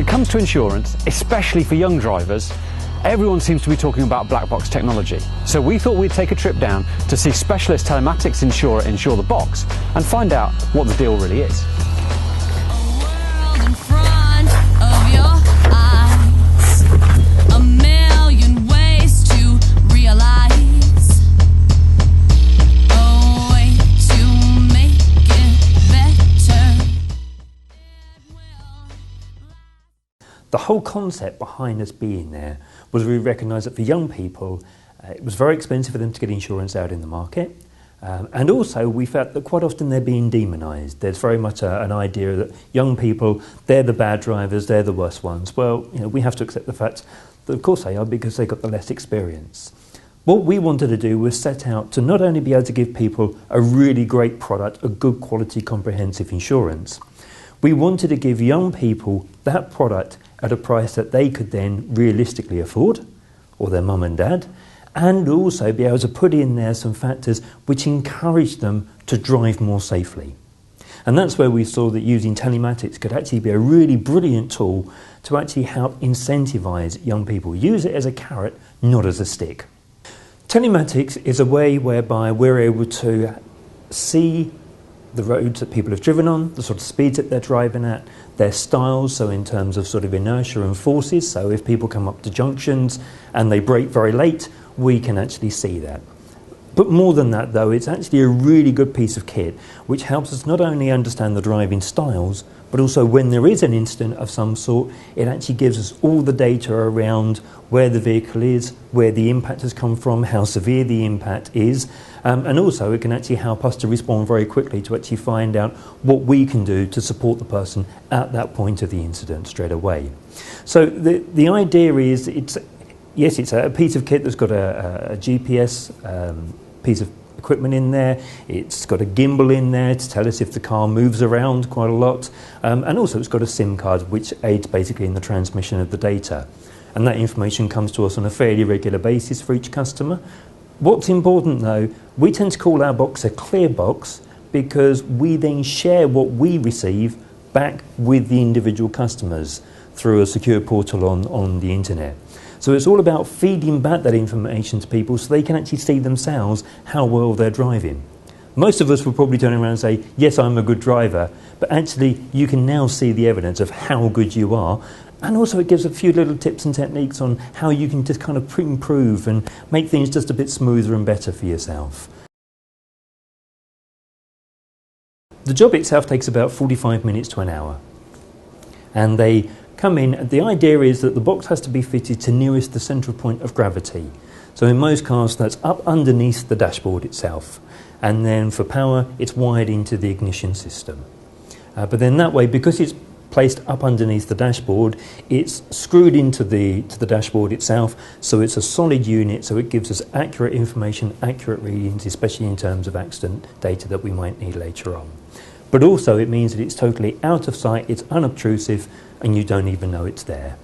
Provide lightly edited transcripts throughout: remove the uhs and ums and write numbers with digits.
it comes to insurance, especially for young drivers, everyone seems to be talking about black box technology. So we thought we'd take a trip down to see specialist telematics insurer Insure the Box and find out what the deal really is. The whole concept behind us being there was we recognised that for young people it was very expensive for them to get insurance out in the market, and also we felt that quite often they're being demonised. There's very much an idea that young people, they're the bad drivers, they're the worst ones. Well, we have to accept the fact that of course they are, because they've got the less experience. What we wanted to do was set out to not only be able to give people a really great product, a good quality comprehensive insurance, we wanted to give young people that product at a price that they could then realistically afford, or their mum and dad, and also be able to put in there some factors which encourage them to drive more safely. And that's where we saw that using telematics could actually be a really brilliant tool to actually help incentivise young people. Use it as a carrot, not as a stick. Telematics is a way whereby we're able to see the roads that people have driven on, the sort of speeds that they're driving at, their styles, so in terms of sort of inertia and forces, so if people come up to junctions and they brake very late, we can actually see that. But more than that though, it's actually a really good piece of kit which helps us not only understand the driving styles, but also when there is an incident of some sort, it actually gives us all the data around where the vehicle is, where the impact has come from, how severe the impact is, and also it can actually help us to respond very quickly to actually find out what we can do to support the person at that point of the incident straight away. So the idea is, it's a piece of kit that's got a GPS piece of equipment in there, it's got a gimbal in there to tell us if the car moves around quite a lot, and also it's got a SIM card which aids basically in the transmission of the data. And that information comes to us on a fairly regular basis for each customer. What's important though, we tend to call our box a clear box because we then share what we receive back with the individual customers through a secure portal on the internet. So it's all about feeding back that information to people so they can actually see themselves how well they're driving. Most of us will probably turn around and say, yes, I'm a good driver, but actually you can now see the evidence of how good you are. And also it gives a few little tips and techniques on how you can just kind of improve and make things just a bit smoother and better for yourself. The job itself takes about 45 minutes to an hour. And they come in, the idea is that the box has to be fitted to nearest the central point of gravity. So in most cars that's up underneath the dashboard itself. And then for power it's wired into the ignition system. But then that way, because it's placed up underneath the dashboard, it's screwed into the dashboard itself, so it's a solid unit, so it gives us accurate information, accurate readings, especially in terms of accident data that we might need later on. But also it means that it's totally out of sight, it's unobtrusive, and you don't even know it's there.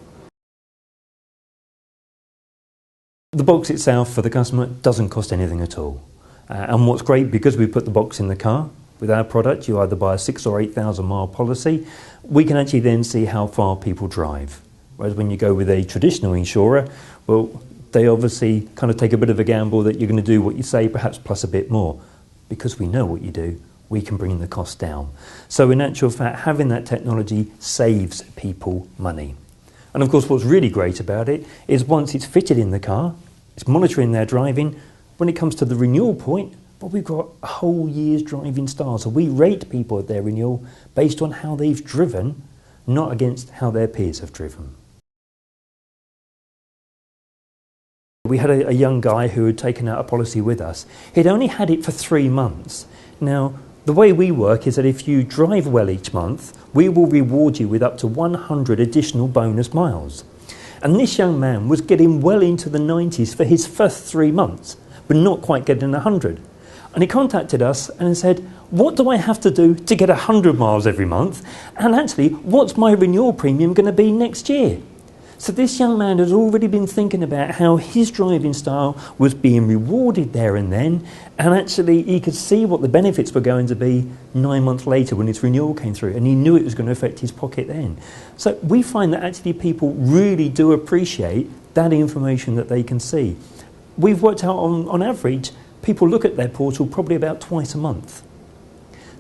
The box itself for the customer doesn't cost anything at all. And what's great, because we put the box in the car, with our product, you either buy a 6,000 or 8,000 mile policy, we can actually then see how far people drive. Whereas when you go with a traditional insurer, well, they obviously kind of take a bit of a gamble that you're going to do what you say, perhaps plus a bit more. Because we know what you do, we can bring the cost down. So in actual fact, having that technology saves people money. And of course, what's really great about it is once it's fitted in the car, it's monitoring their driving. When it comes to the renewal point, but we've got a whole year's driving style. So we rate people at their renewal based on how they've driven, not against how their peers have driven. We had a young guy who had taken out a policy with us. He'd only had it for 3 months. Now, the way we work is that if you drive well each month, we will reward you with up to 100 additional bonus miles. And this young man was getting well into the 90s for his first 3 months, but not quite getting 100. And he contacted us and said, what do I have to do to get 100 miles every month? And actually, what's my renewal premium going to be next year? So this young man has already been thinking about how his driving style was being rewarded there and then, and actually he could see what the benefits were going to be 9 months later when his renewal came through, and he knew it was going to affect his pocket then. So we find that actually people really do appreciate that information that they can see. We've worked out on average, people look at their portal probably about twice a month.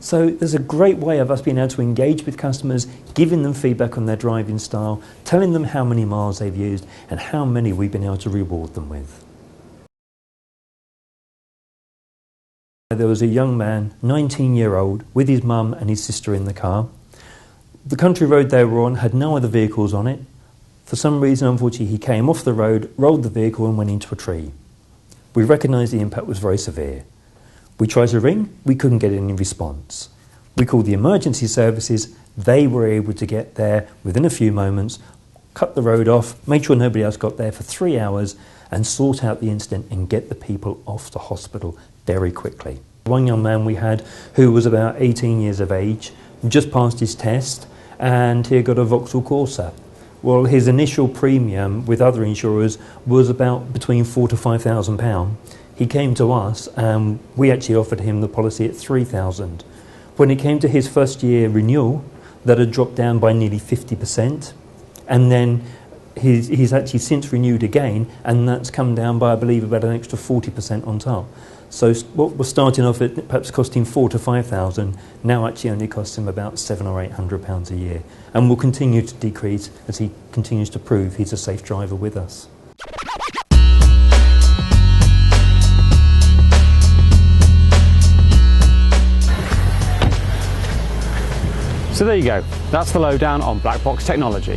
So there's a great way of us being able to engage with customers, giving them feedback on their driving style, telling them how many miles they've used and how many we've been able to reward them with. There was a young man, 19-year-old, with his mum and his sister in the car. The country road they were on had no other vehicles on it. For some reason, unfortunately, he came off the road, rolled the vehicle and went into a tree. We recognised the impact was very severe. We tried to ring, we couldn't get any response. We called the emergency services, they were able to get there within a few moments, cut the road off, make sure nobody else got there for 3 hours and sort out the incident and get the people off to hospital very quickly. One young man we had who was about 18 years of age, just passed his test and he got a Vauxhall Corsa. Well, his initial premium with other insurers was about between £4,000 to £5,000. He came to us and we actually offered him the policy at £3,000. When it came to his first year renewal, that had dropped down by nearly 50%. And then he's actually since renewed again, and that's come down by, I believe, about an extra 40% on top. So what was starting off at perhaps costing £4,000 to £5,000 now actually only costs him about £700 or £800 a year, and will continue to decrease as he continues to prove he's a safe driver with us. So there you go, that's the lowdown on black box technology.